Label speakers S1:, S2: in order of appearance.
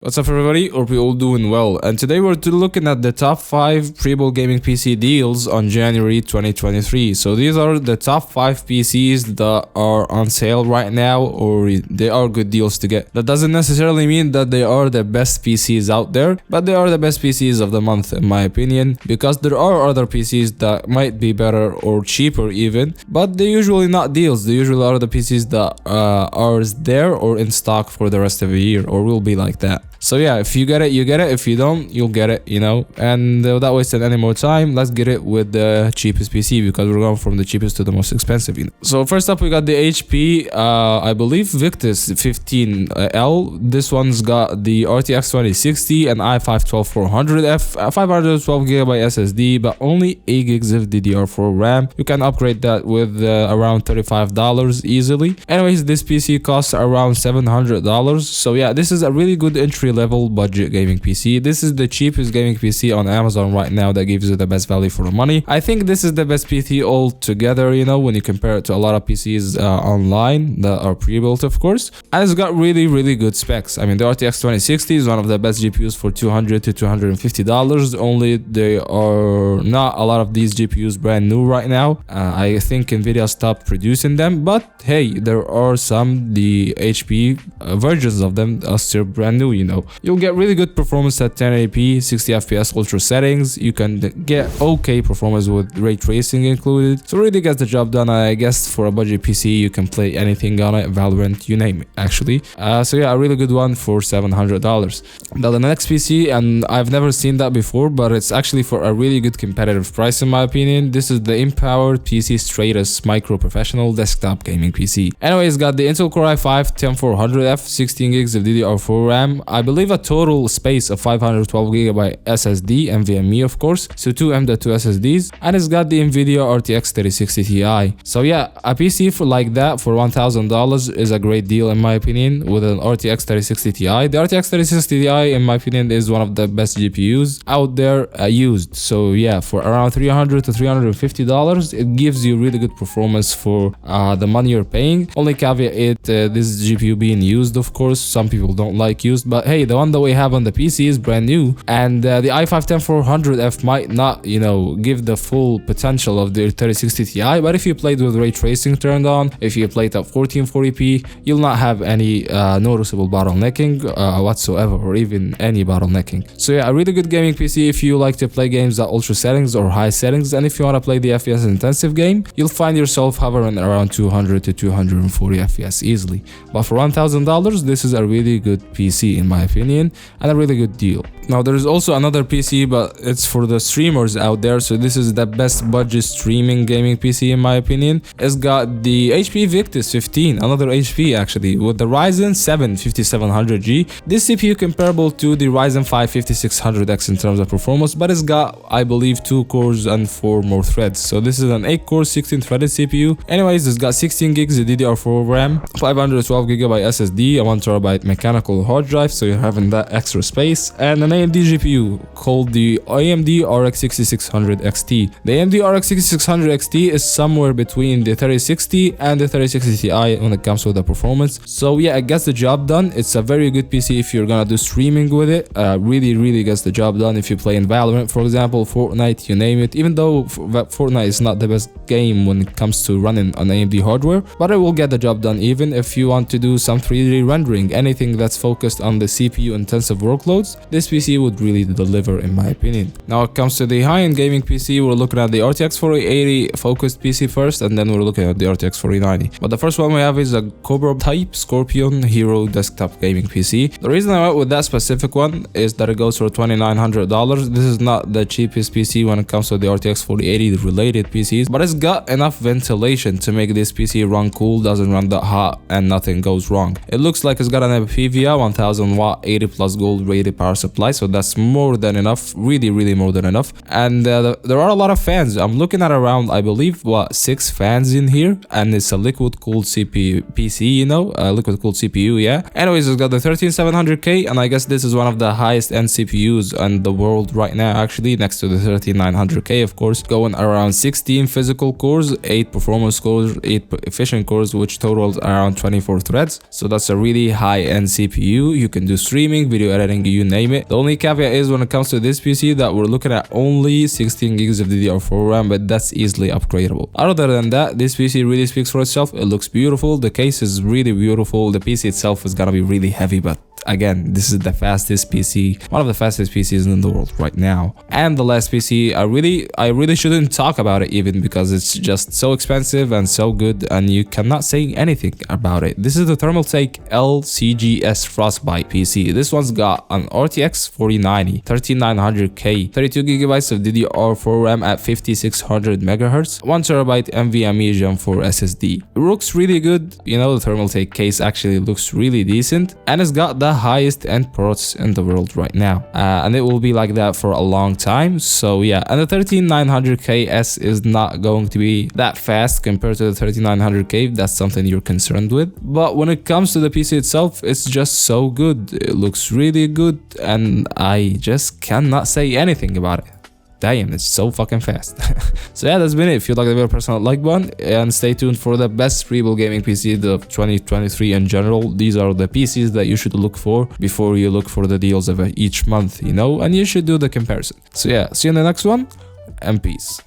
S1: What's up everybody, hope you're all doing well, and today we're looking at the top 5 Prebuilt gaming PC deals on January 2023. So these are the top 5 PCs that are on sale right now, or they are good deals to get. That doesn't necessarily mean that they are the best PCs out there, but they are the best PCs of the month in my opinion, because there are other PCs that might be better or cheaper even, but they're usually not deals. They usually are the PCs that are there or in stock for the rest of the year, or will be like that. So yeah, if you get it, you get it. If you don't, you'll get it, you know. And without wasting any more time, let's get it with the cheapest PC, because we're going from the cheapest to the most expensive, you know. So first up, we got the HP, I believe Victus 15L. This one's got the RTX 2060 and i5-12400F, 512GB SSD, but only 8 gigs of DDR4 RAM. You can upgrade that with around $35 easily. Anyways, this PC costs around $700. So yeah, this is a really good entry-level budget gaming PC. This is the cheapest gaming PC on Amazon right now that gives you the best value for the money. I think this is the best PC altogether, you know, when you compare it to a lot of PCs online that are pre-built, of course. And it's got really good specs. I mean, the RTX 2060 is one of the best GPUs for $200 to $250. Only there are not a lot of these GPUs brand new right now. I think Nvidia stopped producing them, but hey, there are some, the HP versions of them are still brand new, you know. You'll get really good performance at 1080p, 60 FPS ultra settings. You can get okay performance with ray tracing included. So really gets the job done. I guess for a budget PC, you can play anything on it, Valorant, you name it, actually. So yeah, a really good one for $700. Now the next PC, and I've never seen that before, but it's actually for a really good competitive price in my opinion. This is the Empowered PC Stratus Micro Professional Desktop Gaming PC. Anyway, it's got the Intel Core i5-10400F, 16 gigs of DDR4 RAM, I believe a total space of 512GB SSD, NVMe of course, so 2 M.2 SSDs, and it's got the Nvidia RTX 3060 Ti. So yeah, a PC for like that for $1,000 is a great deal in my opinion, with an RTX 3060 Ti. The RTX 3060 Ti in my opinion is one of the best GPUs out there used. So yeah, for around $300 to $350, it gives you really good performance for the money you're paying. Only caveat, this GPU being used, of course. Some people don't like used, but hey, the one that we have on the PC is brand new, and the i5-10400F might not, you know, give the full potential of the 3060 Ti, but if you played with ray tracing turned on, if you played at 1440p, you'll not have any noticeable bottlenecking whatsoever, or even any bottlenecking. So yeah, a really good gaming PC if you like to play games at ultra settings or high settings, and if you want to play the FPS intensive game, you'll find yourself hovering around 200 to 240 FPS easily. But for $1,000, this is a really good PC in my opinion, and a really good deal. Now there is also another PC, but it's for the streamers out there, so this is the best budget streaming gaming PC in my opinion. It's got the HP Victus 15, another HP actually, with the Ryzen 7 5700G. This CPU comparable to the Ryzen 5 5600X in terms of performance, but it's got, I believe, 2 cores and 4 more threads. So this is an 8-core 16-threaded CPU. Anyways, it's got 16 gigs of DDR4 RAM, 512GB SSD, a 1TB mechanical hard drive, so you're having that extra space, and an AMD GPU called the AMD RX 6600 XT. The AMD RX 6600 XT is somewhere between the 3060 and the 3060 Ti when it comes to the performance. So yeah, it gets the job done. It's a very good PC if you're gonna do streaming with it. Really gets the job done if you play in Valorant, for example, Fortnite, you name it. Even though Fortnite is not the best game when it comes to running on AMD hardware, but it will get the job done even if you want to do some 3D rendering, anything that's focused on the CPU intensive workloads. This PC would really deliver in my opinion. Now it comes to the high-end gaming PC, we're looking at the RTX 4080 focused PC first, and then we're looking at the RTX 4090. But the first one we have is a Cobratype Scorpion Hero desktop gaming PC. The reason I went with that specific one is that it goes for $2,900. This is not the cheapest PC when it comes to the RTX 4080 related PCs, but it's got enough ventilation to make this PC run cool, doesn't run that hot, and nothing goes wrong. It looks like it's got an NVIDIA 1000 watt 80 plus gold rated power supply, so that's more than enough, really more than enough. And there are a lot of fans. I'm looking at around, I believe, 6 fans in here, and it's a liquid cooled CPU PC, you know, a liquid cooled CPU. Yeah, anyways, it's got the 13700K, and I guess this is one of the highest end CPUs in the world right now, actually, next to the 13900K, of course, going around 16 physical cores, 8 performance cores, 8 efficient cores, which totals around 24 threads. So that's a really high end CPU. You can do streaming, video editing, you name it. The only caveat is when it comes to this PC that we're looking at only 16 gigs of DDR4 RAM, but that's easily upgradable. Other than that, this PC really speaks for itself. It looks beautiful. The case is really beautiful. The PC itself is gonna be really heavy, but again, this is the fastest PC, one of the fastest PCs in the world right now. And the last PC, I really shouldn't talk about it even, because it's just so expensive and so good and you cannot say anything about it. This is the Thermaltake LCGS Frostbite PC. This one's got an RTX 4090, 13900K, 32 gigabytes of DDR4 RAM at 5600 MHz, 1 terabyte NVMe Gen 4 SSD. It looks really good. You know, the Thermaltake case actually looks really decent, and it's got the highest end ports in the world right now, and it will be like that for a long time. So yeah, and the 13900KS is not going to be that fast compared to the 3900K. That's something you're concerned with. But when it comes to the PC itself, it's just so good. It looks really good, and I just cannot say anything about it. Damn, it's so fucking fast. So yeah, that's been it. If you like the video, press on the like button and stay tuned for the best Prebuilt gaming PC of 2023 in general. These are the PCs that you should look for before you look for the deals of each month, you know, and you should do the comparison. So yeah, see you in the next one, and peace.